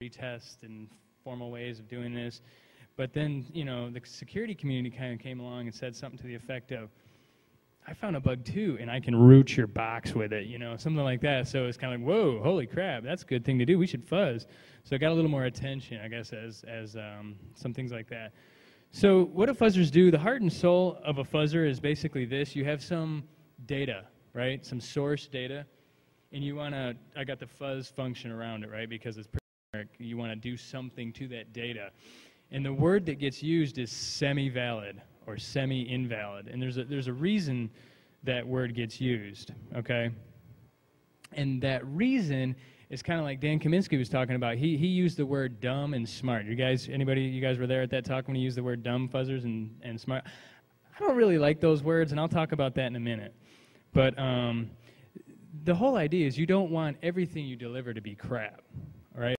retest and formal ways of doing this. But then, the security community kind of came along and said something to the effect of, I found a bug too, and I can root your box with it, something like that. So it's kind of like, whoa, holy crap, that's a good thing to do. We should fuzz. So it got a little more attention, I guess, as some things like that. So what do fuzzers do? The heart and soul of a fuzzer is basically this. You have some data, right? Some source data, and you want to, I got the fuzz function around it, right? Because it's generic. You want to do something to that data. And the word that gets used is semi-valid or semi-invalid. And there's a reason that word gets used, okay? And that reason is kind of like Dan Kaminsky was talking about. He used the word dumb and smart. You guys were there at that talk when he used the word dumb, fuzzers, and smart? I don't really like those words, and I'll talk about that in a minute. But the whole idea is you don't want everything you deliver to be crap, right?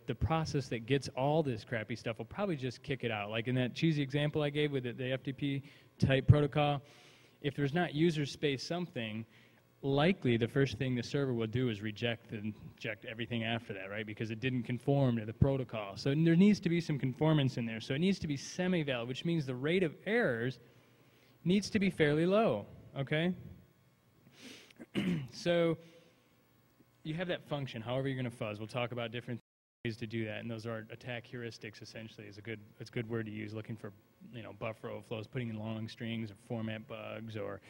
The process that gets all this crappy stuff will probably just kick it out. Like in that cheesy example I gave with the FTP type protocol, if there's not user space something, likely the first thing the server will do is reject everything after that, right? Because it didn't conform to the protocol. So there needs to be some conformance in there. So it needs to be semi-valid, which means the rate of errors needs to be fairly low, okay? So you have that function, however you're going to fuzz. We'll talk about different ways to do that, and those are attack heuristics. Essentially, it's a good word to use. Looking for buffer overflows, putting in long strings, or format bugs, or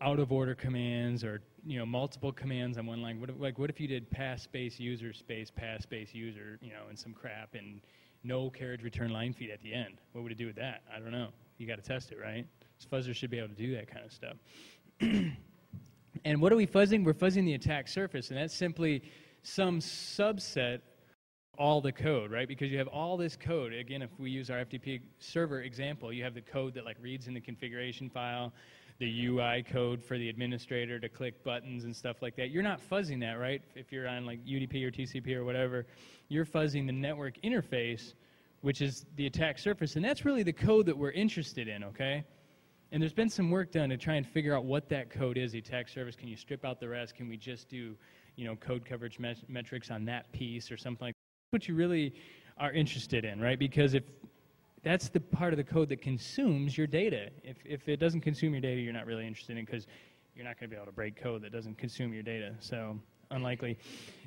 out of order commands, or multiple commands on one line. What if you did pass space user space pass space user, and some crap and no carriage return line feed at the end? What would it do with that? I don't know. You got to test it, right? So fuzzers should be able to do that kind of stuff. And what are we fuzzing? We're fuzzing the attack surface, and that's simply some subset all the code, right? Because you have all this code. Again, if we use our FTP server example, you have the code that reads in the configuration file, the UI code for the administrator to click buttons and stuff like that. You're not fuzzing that, right? If you're on UDP or TCP or whatever, you're fuzzing the network interface, which is the attack surface, and that's really the code that we're interested in, okay? And there's been some work done to try and figure out what that code is, the attack surface. Can you strip out the rest? Can we just do, code coverage metrics on that piece or something like that? What you really are interested in, right? Because if that's the part of the code that consumes your data. If it doesn't consume your data, you're not really interested in it, because you're not going to be able to break code that doesn't consume your data. So unlikely.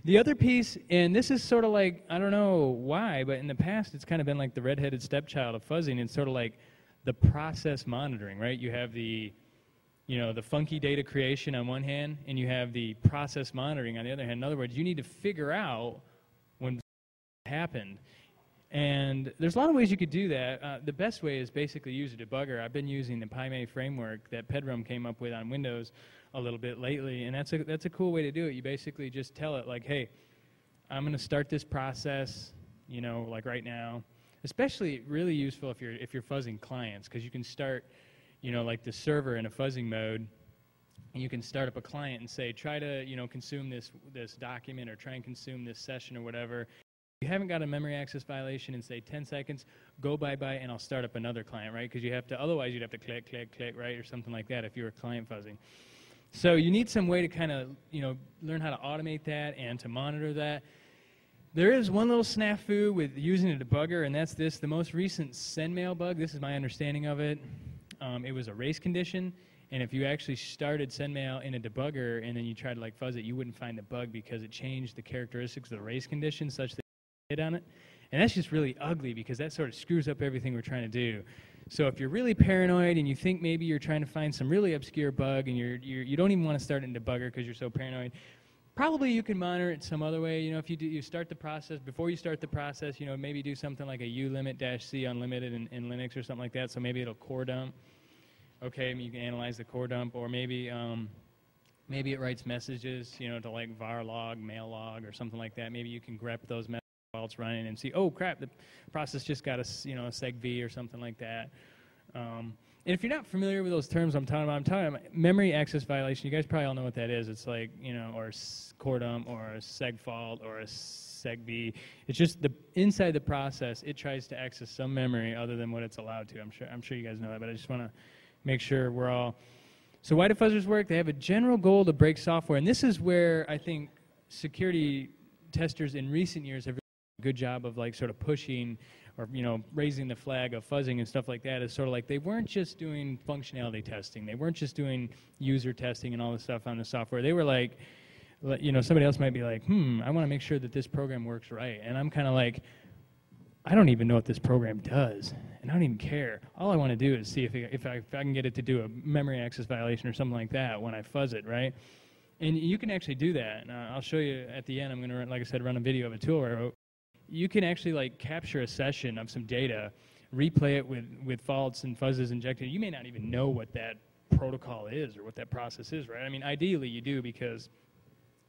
The other piece, and this is sort of like, I don't know why, but in the past it's kind of been like the redheaded stepchild of fuzzing. It's sort of like the process monitoring, right? You have the funky data creation on one hand, and you have the process monitoring on the other hand. In other words, you need to figure out when happened. And there's a lot of ways you could do that. The best way is basically use a debugger. I've been using the PyMay framework that Pedram came up with on Windows a little bit lately, and that's a cool way to do it. You basically just tell it like, hey, I'm going to start this process, like right now. Especially really useful if you're fuzzing clients, because you can start, like the server in a fuzzing mode, and you can start up a client and say, try to, consume this document, or try and consume this session or whatever. If you haven't got a memory access violation in, say, 10 seconds, go bye-bye, and I'll start up another client, right? Because you have to, otherwise you'd have to click, click, click, right, or something like that if you were client fuzzing. So you need some way to kind of, learn how to automate that and to monitor that. There is one little snafu with using a debugger, and that's this. The most recent sendmail bug, this is my understanding of it, it was a race condition, and if you actually started sendmail in a debugger and then you tried to fuzz it, you wouldn't find the bug because it changed the characteristics of the race condition such that you hit on it. And that's just really ugly, because that sort of screws up everything we're trying to do. So if you're really paranoid and you think maybe you're trying to find some really obscure bug and you don't even want to start it in debugger because you're so paranoid, probably you can monitor it some other way. If you start the process, before you start the process, maybe do something like a ulimit-c unlimited in Linux or something like that, so maybe it'll core dump. Okay, you can analyze the core dump, or maybe maybe it writes messages, to var log, mail log, or something like that. Maybe you can grep those messages while it's running and see, oh crap, the process just got a seg-v or something like that. And if you're not familiar with those terms I'm talking about memory access violation. You guys probably all know what that is. It's like, or a core dump, or a seg fault, or a seg-v. It's just inside the process, it tries to access some memory other than what it's allowed to. I'm sure you guys know that, but I just want to make sure we're all. So why do fuzzers work? They have a general goal to break software, and this is where I think security testers in recent years have good job of like sort of pushing or, you know, raising the flag of fuzzing and stuff like that is sort of like they weren't just doing functionality testing. They weren't just doing user testing and all this stuff on the software. They were like, you know, somebody else might be like, I want to make sure that this program works right. And I'm kind of like, I don't even know what this program does, and I don't even care. All I want to do is see if I can get it to do a memory access violation or something like that when I fuzz it, right? And you can actually do that. And I'll show you at the end. I'm going to, like I said, run a video of a tool where you can actually like capture a session of some data, replay it with faults and fuzzes injected. You may not even know what that protocol is or what that process is, right? I mean, ideally you do because,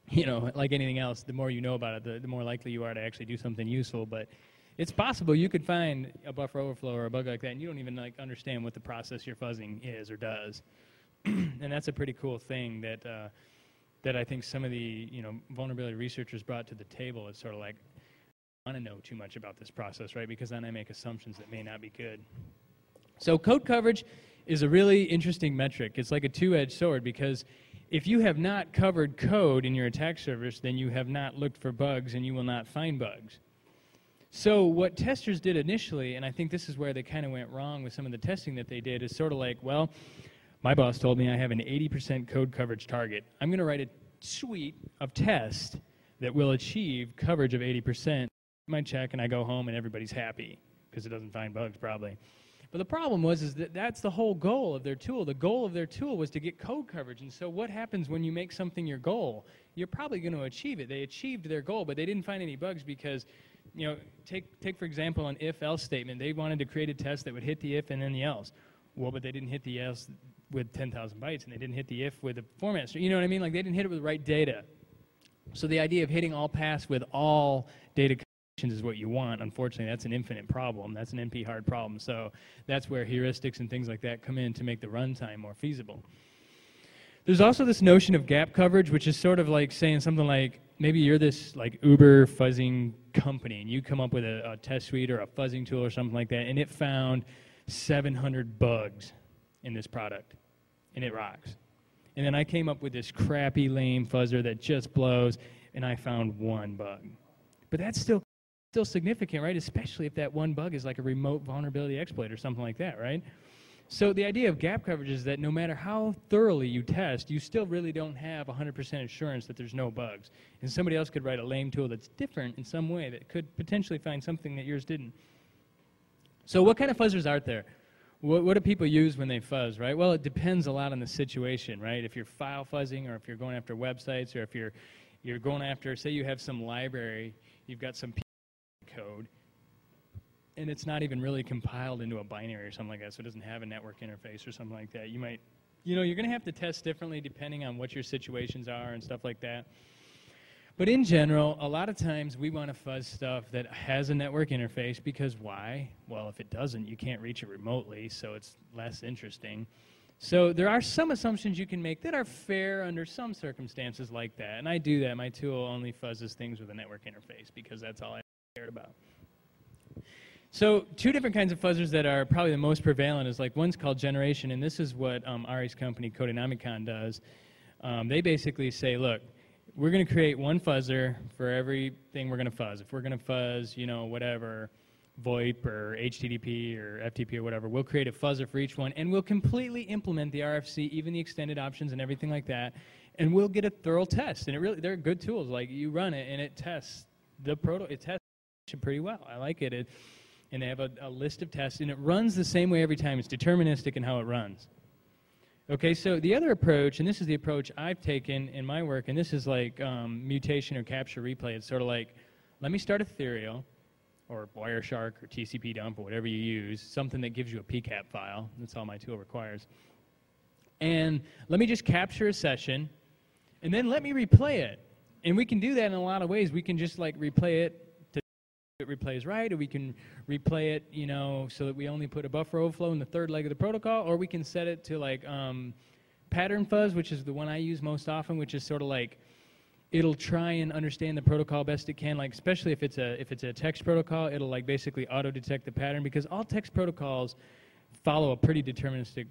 you know, like anything else, the more you know about it, the more likely you are to actually do something useful. But it's possible you could find a buffer overflow or a bug like that, and you don't even like understand what the process you're fuzzing is or does. And that's a pretty cool thing that that I think some of the, you know, vulnerability researchers brought to the table. It's sort of like, I want to know too much about this process, right? Because then I make assumptions that may not be good. So code coverage is a really interesting metric. It's like a two-edged sword, because if you have not covered code in your attack surface, then you have not looked for bugs and you will not find bugs. So what testers did initially, and I think this is where they kind of went wrong with some of the testing that they did, is sort of like, well, my boss told me I have an 80% code coverage target. I'm going to write a suite of tests that will achieve coverage of 80%. I check and I go home and everybody's happy because it doesn't find bugs probably. But the problem was that that's the whole goal of their tool. The goal of their tool was to get code coverage. And so what happens when you make something your goal? You're probably going to achieve it. They achieved their goal, but they didn't find any bugs because, you know, take for example an if-else statement. They wanted to create a test that would hit the if and then the else. Well, but they didn't hit the else with 10,000 bytes, and they didn't hit the if with the format string. You know what I mean? Like, they didn't hit it with the right data. So the idea of hitting all pass with all data is what you want. Unfortunately, that's an infinite problem. That's an NP hard problem. So that's where heuristics and things like that come in to make the runtime more feasible. There's also this notion of gap coverage, which is sort of like saying something like, maybe you're this like Uber fuzzing company, and you come up with a test suite or a fuzzing tool or something like that, and it found 700 bugs in this product, and it rocks. And then I came up with this crappy, lame fuzzer that just blows, and I found one bug. But that's still significant, right? Especially if that one bug is like a remote vulnerability exploit or something like that, right? So the idea of gap coverage is that no matter how thoroughly you test, you still really don't have 100% assurance that there's no bugs. And somebody else could write a lame tool that's different in some way that could potentially find something that yours didn't. So what kind of fuzzers are there? What do people use when they fuzz, right? Well, it depends a lot on the situation, right? If you're file fuzzing, or if you're going after websites, or if you're going after, say you have some library, you've got some code, and it's not even really compiled into a binary or something like that, so it doesn't have a network interface or something like that. You might, you know, you're going to have to test differently depending on what your situations are and stuff like that. But in general, a lot of times we want to fuzz stuff that has a network interface, because why? Well, if it doesn't, you can't reach it remotely, so it's less interesting. So there are some assumptions you can make that are fair under some circumstances like that, and I do that. My tool only fuzzes things with a network interface because that's all I cared about. So two different kinds of fuzzers that are probably the most prevalent is like, one's called generation, and this is what Ari's company Codinamicon does. They basically say, look, we're going to create one fuzzer for everything we're going to fuzz. If we're going to fuzz, you know, whatever, VoIP or HTTP or FTP or whatever, we'll create a fuzzer for each one, and we'll completely implement the RFC, even the extended options and everything like that, and we'll get a thorough test. And it really, they're good tools. Like, you run it, and it tests the it tests pretty well. I like it. And they have a list of tests, and it runs the same way every time. It's deterministic in how it runs. Okay, so the other approach, and this is the approach I've taken in my work, and this is like mutation or capture replay. It's sort of like, let me start Ethereal, or Wireshark, or TCP dump, or whatever you use, something that gives you a PCAP file. That's all my tool requires. And let me just capture a session, and then let me replay it. And we can do that in a lot of ways. We can just like replay it to it replays right, or we can replay it, you know, so that we only put a buffer overflow in the third leg of the protocol, or we can set it to like pattern fuzz, which is the one I use most often, which is sort of like, it'll try and understand the protocol best it can, like especially if it's a text protocol, it'll like basically auto-detect the pattern, because all text protocols follow a pretty deterministic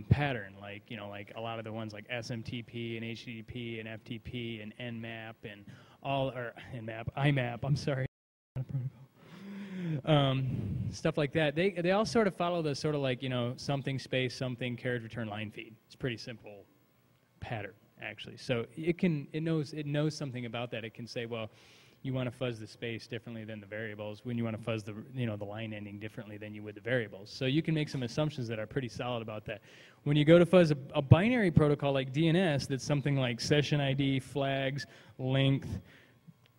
pattern, like, you know, like a lot of the ones like SMTP and HTTP and FTP and Nmap and all, or Nmap, IMAP, I'm sorry, protocol. Stuff like that. They all sort of follow the sort of like, you know, something space something carriage return line feed. It's a pretty simple pattern actually. So it knows something about that. It can say, well, you want to fuzz the space differently than the variables when you want to fuzz the, you know, the line ending differently than you would the variables. So you can make some assumptions that are pretty solid about that. When you go to fuzz a binary protocol like DNS, that's something like session ID, flags, length,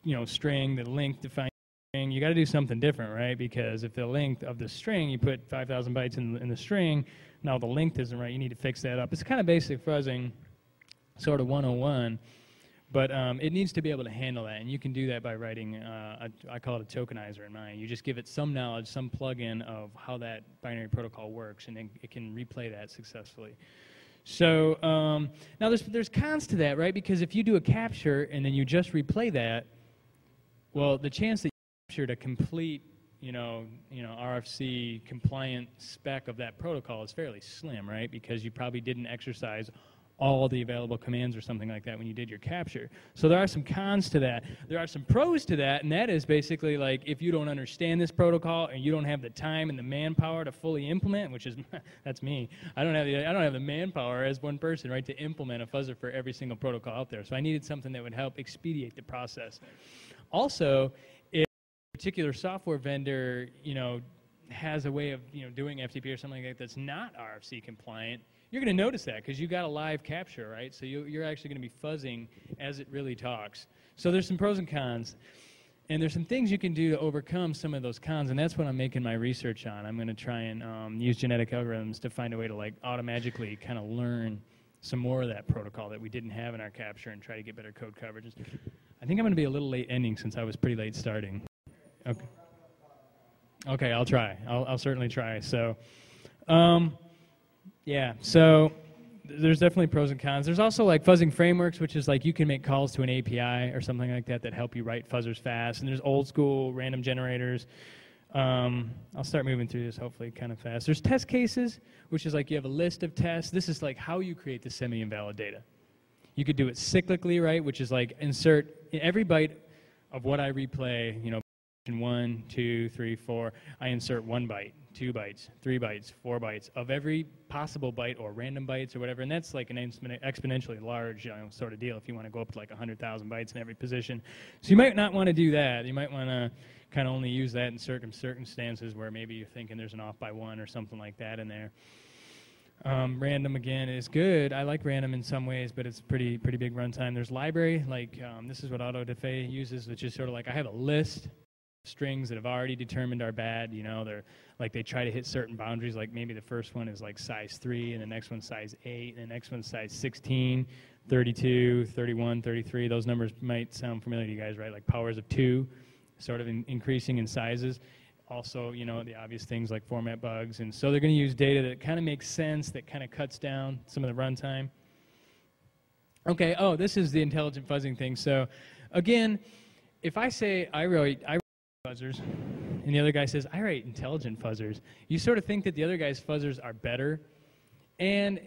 you know, string, the length defined string, you got to do something different, right? Because if the length of the string, you put 5,000 bytes in the string, now the length isn't right, you need to fix that up. It's kind of basic fuzzing, sort of 101. But it needs to be able to handle that, and you can do that by writing, I call it a tokenizer in mine. You just give it some knowledge, some plug-in of how that binary protocol works, and then it can replay that successfully. So now there's cons to that, right? Because if you do a capture and then you just replay that, well, the chance that you captured a complete, you know, RFC compliant spec of that protocol is fairly slim, right? Because you probably didn't exercise all the available commands or something like that when you did your capture. So there are some cons to that. There are some pros to that, and that is basically like if you don't understand this protocol and you don't have the time and the manpower to fully implement, which is that's me. I don't have the manpower as one person, right, to implement a fuzzer for every single protocol out there. So I needed something that would help expedite the process. Also, if a particular software vendor, you know, has a way of, you know, doing FTP or something like that that's not RFC compliant, you're going to notice that because you got a live capture, right? So you're actually going to be fuzzing as it really talks. So there's some pros and cons. And there's some things you can do to overcome some of those cons, and that's what I'm making my research on. I'm going to try and use genetic algorithms to find a way to like automatically kind of learn some more of that protocol that we didn't have in our capture and try to get better code coverage. I think I'm going to be a little late ending since I was pretty late starting. Okay. Okay, I'll try. I'll certainly try. So, yeah, so there's definitely pros and cons. There's also like fuzzing frameworks, which is like you can make calls to an API or something like that that help you write fuzzers fast. And there's old school random generators. I'll start moving through this hopefully kind of fast. There's test cases, which is like you have a list of tests. This is like how you create the semi-invalid data. You could do it cyclically, right, which is like insert every byte of what I replay, you know, 1, 2, 3, 4, I insert 1 byte, 2 bytes, 3 bytes, 4 bytes of every possible byte or random bytes or whatever, and that's like an exponentially large, you know, sort of deal if you want to go up to like 100,000 bytes in every position. So you might not want to do that. You might want to kind of only use that in certain circumstances where maybe you're thinking there's an off by 1 or something like that in there. Random, again, is good. I like random in some ways, but it's pretty big runtime. There's library, like this is what AutoDefay uses, which is sort of like I have a list strings that have already determined are bad, you know, they're like they try to hit certain boundaries, like maybe the first one is like size 3 and the next one's size 8 and the next one's size 16, 32, 31, 33. Those numbers might sound familiar to you guys, right? Like powers of 2, sort of increasing in sizes. Also, you know, the obvious things like format bugs, and so they're going to use data that kind of makes sense, that kind of cuts down some of the runtime. Okay, oh, this is the intelligent fuzzing thing. So again, if I say I write fuzzers, and the other guy says, I write intelligent fuzzers, you sort of think that the other guy's fuzzers are better, and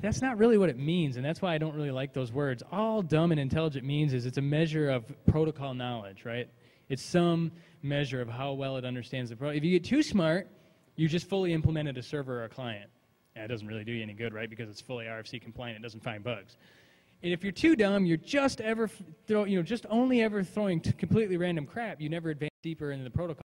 that's not really what it means, and that's why I don't really like those words. All dumb and intelligent means is it's a measure of protocol knowledge, right? It's some measure of how well it understands the protocol. If you get too smart, you just fully implemented a server or a client. And it doesn't really do you any good, right? Because it's fully RFC compliant, it doesn't find bugs. And if you're too dumb, you're just only ever throwing completely random crap. You never advance deeper into the protocol.